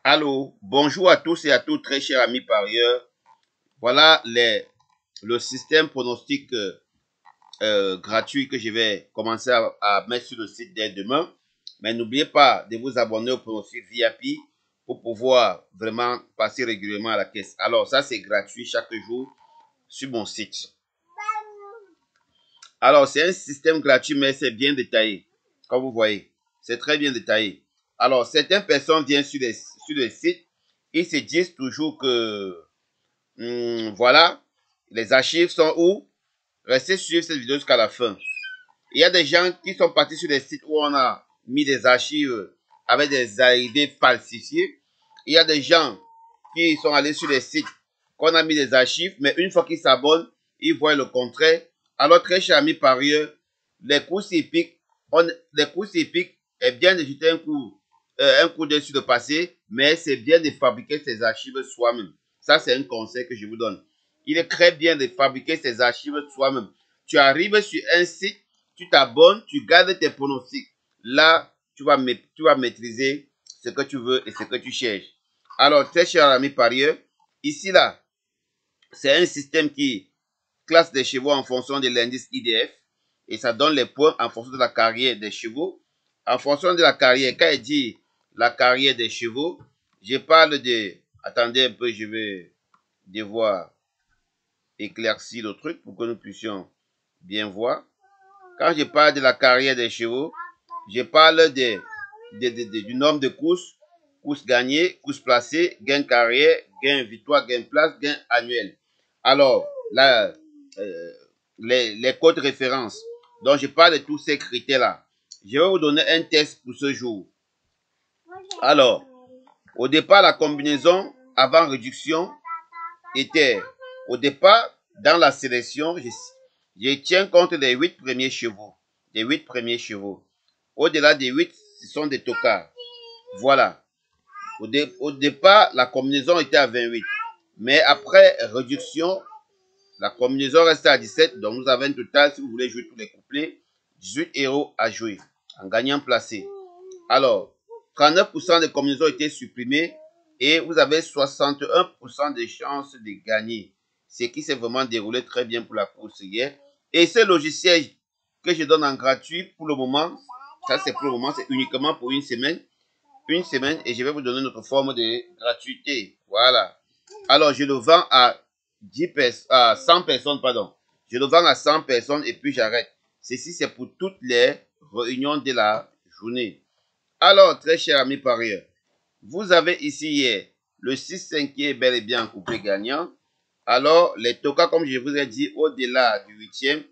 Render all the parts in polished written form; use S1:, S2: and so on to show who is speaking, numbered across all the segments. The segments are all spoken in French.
S1: Allô, bonjour à tous et à toutes, très chers amis parieurs. Voilà le système pronostic gratuit que je vais commencer à mettre sur le site dès demain. Mais n'oubliez pas de vous abonner au pronostic VIP pour pouvoir vraiment passer régulièrement à la caisse. Alors, ça, c'est gratuit chaque jour sur mon site. Alors, c'est un système gratuit, mais c'est bien détaillé. Comme vous voyez, c'est très bien détaillé. Alors, certaines personnes viennent sur le site, ils se disent toujours que voilà, les archives sont où? Restez suivre cette vidéo jusqu'à la fin. Il y a des gens qui sont partis sur des sites où on a mis des archives avec des idées falsifiées. Il y a des gens qui sont allés sur des sites qu'on a mis des archives, mais une fois qu'ils s'abonnent, ils voient le contraire. Alors, très chers amis parieurs, les courses hippiques est bien de jeter un coup d'œil sur le passé, mais c'est bien de fabriquer ses archives soi-même. Ça, c'est un conseil que je vous donne. Il est très bien de fabriquer ses archives soi-même. Tu arrives sur un site, tu t'abonnes, tu gardes tes pronostics. Là, tu vas maîtriser ce que tu veux et ce que tu cherches. Alors, très chers amis parieurs, ici, là, c'est un système qui classe des chevaux en fonction de l'indice IDF et ça donne les points en fonction de la carrière des chevaux. En fonction de la carrière, quand il dit la carrière des chevaux, je parle de... Attendez un peu, je vais devoir éclaircir le truc pour que nous puissions bien voir. Quand je parle de la carrière des chevaux, je parle du nombre de courses gagnées, courses placées, gain carrière, gain victoire, gain place, gain annuel. Alors, là, les codes références. Donc, je parle de tous ces critères-là. Je vais vous donner un test pour ce jour. Alors, au départ, la combinaison avant réduction était, au départ, dans la sélection, je tiens compte des 8 premiers chevaux. Des 8 premiers chevaux. Au-delà des 8, ce sont des tocards. Voilà. Au départ, la combinaison était à 28. Mais après réduction, la combinaison reste à 17. Donc, nous avons un total, si vous voulez jouer tous les couplets, 18 euros à jouer en gagnant placé. Alors, 39% des combinaisons étaient supprimées et vous avez 61% de chances de gagner. Ce qui s'est vraiment déroulé très bien pour la course hier. Et ce logiciel que je donne en gratuit pour le moment, ça c'est pour le moment, c'est uniquement pour une semaine. Une semaine et je vais vous donner notre forme de gratuité. Voilà. Alors, je le vends à 100 personnes, pardon. Je le vends à 100 personnes et puis j'arrête. Ceci, c'est pour toutes les réunions de la journée. Alors, très chers amis parieurs, vous avez ici hier le 6-5 qui est bel et bien en couplet gagnant. Alors, les tokas, comme je vous ai dit, au-delà du 8e,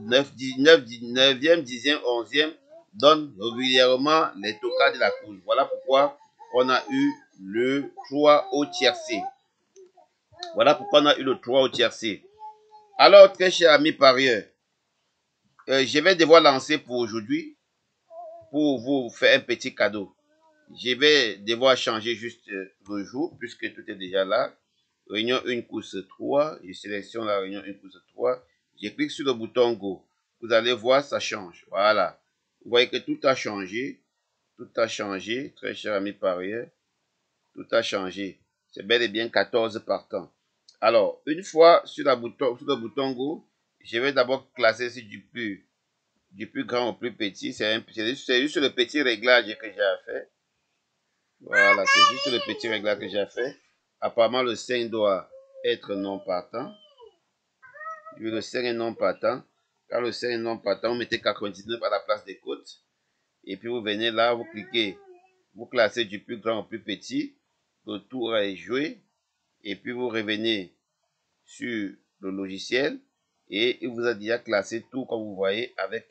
S1: 9e, 10e, 11e, donnent régulièrement les tokas de la course. Voilà pourquoi on a eu le 3 au tiercé. Voilà pourquoi on a eu le 3 au tiercé. Alors, très chers amis parieurs, je vais devoir lancer pour aujourd'hui pour vous faire un petit cadeau. Je vais devoir changer juste le jour puisque tout est déjà là. Réunion 1 course 3. Je sélectionne la réunion 1 course 3. Je clique sur le bouton Go. Vous allez voir, ça change. Voilà. Vous voyez que tout a changé. Tout a changé. Très cher ami parieur. Tout a changé. C'est bel et bien 14 partants. Alors, une fois sur le bouton Go, je vais d'abord classer ici du plus grand au plus petit. C'est juste le petit réglage que j'ai à faire. Voilà, c'est juste le petit réglage que j'ai fait. Apparemment, le 5 doit être non partant. Le 5 est non partant. Quand le 5 est non partant, vous mettez 99 à la place des côtes. Et puis vous venez là, vous cliquez. Vous classez du plus grand au plus petit. Le tour est joué. Et puis vous revenez sur le logiciel. Et il vous a déjà classé tout comme vous voyez avec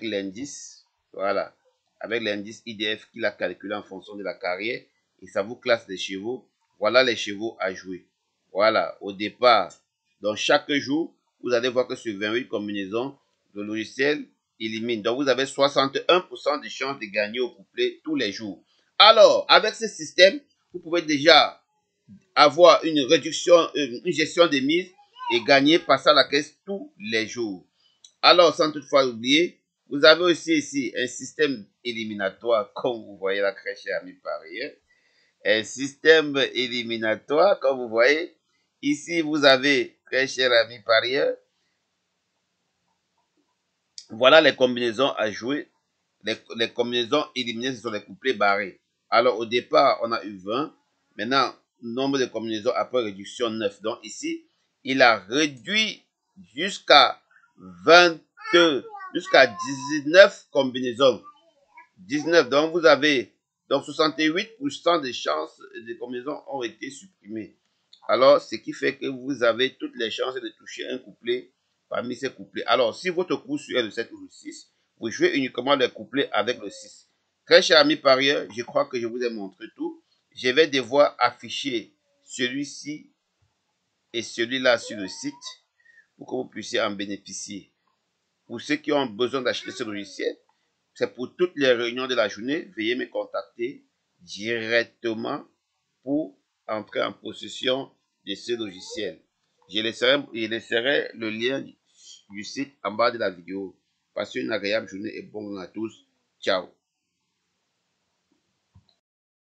S1: l'indice. Voilà. Avec l'indice IDF qu'il a calculé en fonction de la carrière. Et ça vous classe les chevaux. Voilà les chevaux à jouer. Voilà. Au départ, dans chaque jour, vous allez voir que sur 28 combinaisons, le logiciel élimine. Donc, vous avez 61% de chances de gagner au couplet tous les jours. Alors, avec ce système, vous pouvez déjà avoir une réduction, une gestion des mises et gagner, passer à la caisse tous les jours. Alors, sans toutefois oublier, vous avez aussi ici un système éliminatoire, comme vous voyez la crèche amis parieurs. un système éliminatoire, comme vous voyez. Ici, vous avez, très cher ami parieur, voilà les combinaisons à jouer. Les combinaisons éliminées, ce sont les couplets barrés. Alors, au départ, on a eu 20. Maintenant, nombre de combinaisons après réduction 9. Donc, ici, il a réduit jusqu'à 20, jusqu'à 19 combinaisons. 19. Donc, vous avez donc 68% des chances des combinaisons ont été supprimées. Alors, ce qui fait que vous avez toutes les chances de toucher un couplet parmi ces couplets. Alors, si votre coup est le 7 ou le 6, vous jouez uniquement les couplets avec le 6. Très cher ami parieur, je crois que je vous ai montré tout. Je vais devoir afficher celui-ci et celui-là sur le site pour que vous puissiez en bénéficier. Pour ceux qui ont besoin d'acheter ce logiciel, c'est pour toutes les réunions de la journée. Veuillez me contacter directement pour entrer en possession de ce logiciel. Je laisserai le lien du site en bas de la vidéo. Passez une agréable journée et bon à tous. Ciao.